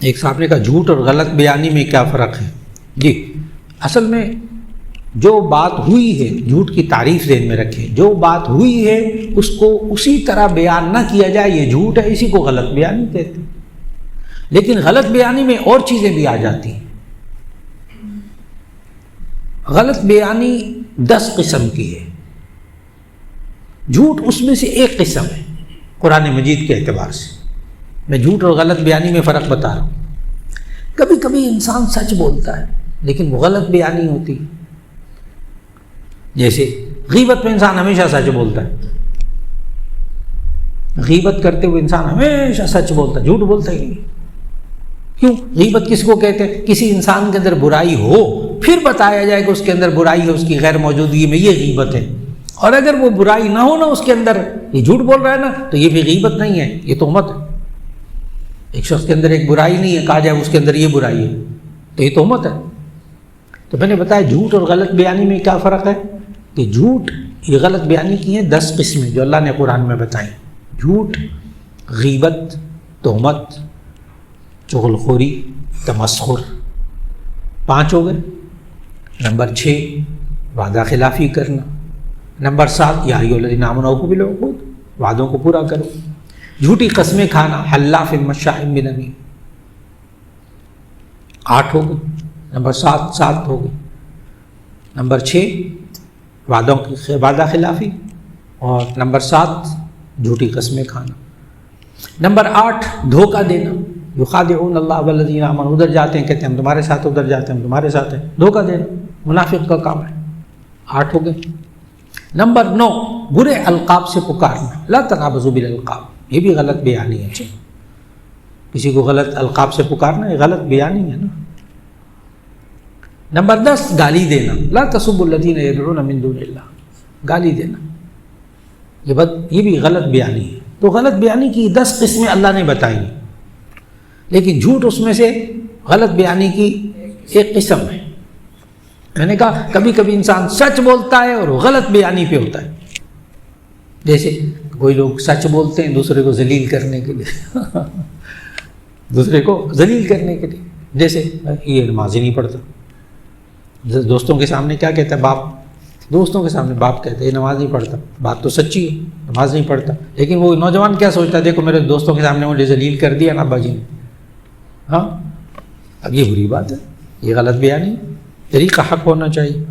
ایک صاحب نے کہا جھوٹ اور غلط بیانی میں کیا فرق ہے؟ جی اصل میں جو بات ہوئی ہے، جھوٹ کی تعریف ذہن میں رکھیں، جو بات ہوئی ہے اس کو اسی طرح بیان نہ کیا جائے یہ جھوٹ ہے، اسی کو غلط بیانی کہتے ہیں۔ لیکن غلط بیانی میں اور چیزیں بھی آ جاتی ہیں۔ غلط بیانی 10 قسم کی ہے، جھوٹ اس میں سے ایک قسم ہے قرآن مجید کے اعتبار سے۔ میں جھوٹ اور غلط بیانی میں فرق بتا رہا ہوں۔ کبھی کبھی انسان سچ بولتا ہے لیکن وہ غلط بیانی ہوتی ہے، جیسے غیبت میں انسان ہمیشہ سچ بولتا ہے، غیبت کرتے ہوئے انسان ہمیشہ سچ بولتا ہے، جھوٹ بولتا ہی نہیں۔ کیوں؟ غیبت کس کو کہتے ہیں؟ کسی انسان کے اندر برائی ہو پھر بتایا جائے کہ اس کے اندر برائی ہے، اس کی غیر موجودگی میں، یہ غیبت ہے۔ اور اگر وہ برائی نہ ہو نا اس کے اندر، یہ جھوٹ بول رہا ہے نا، تو یہ بھی غیبت نہیں ہے، یہ تہمت ہے۔ ایک شخص کے اندر ایک برائی نہیں ہے، کہا جائے اس کے اندر یہ برائی ہے، تو یہ تہمت ہے۔ تو میں نے بتایا جھوٹ اور غلط بیانی میں کیا فرق ہے، کہ جھوٹ یہ غلط بیانی کی ہیں 10 قسمیں جو اللہ نے قرآن میں بتائیں۔ جھوٹ، غیبت، تہمت، چغل خوری، تمسخر، 5 ہو گئے۔ نمبر 6 وعدہ خلافی کرنا۔ نمبر 7 یا ایھا الذین آمنوا اوفوا بالعقود، وعدوں کو پورا کرو۔ جھوٹی قسمیں کھانا، حلاف مشاء بنمیم، 8 ہو گئے۔ نمبر 7 ہو گئے۔ نمبر 6 وعدہ خلافی، اور نمبر 7 جھوٹی قسمیں کھانا۔ نمبر 8 دھوکہ دینا، یخادعون اللہ والذین آمنوا، ادھر جاتے ہیں کہتے ہیں ہم تمہارے ساتھ، ادھر جاتے ہیں ہم تمہارے ساتھ ہیں، دھوکہ دینا منافق کا کام ہے۔ 8 ہو گئے۔ نمبر 9 برے القاب سے پکارنا، لا تنابزوا بالالقاب، یہ بھی غلط بیانی ہے۔ کسی کو غلط القاب سے پکارنا یہ غلط بیانی ہے نا۔ نمبر 10 گالی دینا، لا تسبوا الذین یدعون من دون اللہ، گالی دینا، یہ بھی غلط بیانی ہے۔ تو غلط بیانی کی 10 قسمیں اللہ نے بتائی، لیکن جھوٹ اس میں سے غلط بیانی کی ایک قسم ہے۔ میں نے کہا کبھی کبھی انسان سچ بولتا ہے اور غلط بیانی پہ ہوتا ہے، جیسے کوئی لوگ سچ بولتے ہیں دوسرے کو ذلیل کرنے کے لیے دوسرے کو ذلیل کرنے کے لیے، جیسے یہ نماز ہی نہیں پڑھتا، دوستوں کے سامنے کیا کہتا ہے باپ، دوستوں کے سامنے باپ کہتا ہے یہ نماز نہیں پڑھتا، بات تو سچی ہے نماز نہیں پڑھتا، لیکن وہ نوجوان کیا سوچتا ہے، دیکھو میرے دوستوں کے سامنے مجھے ذلیل کر دیا نا ابا جی نے۔ ہاں اب یہ بری بات ہے، یہ غلط بیانی، طریقہ حق ہونا چاہیے۔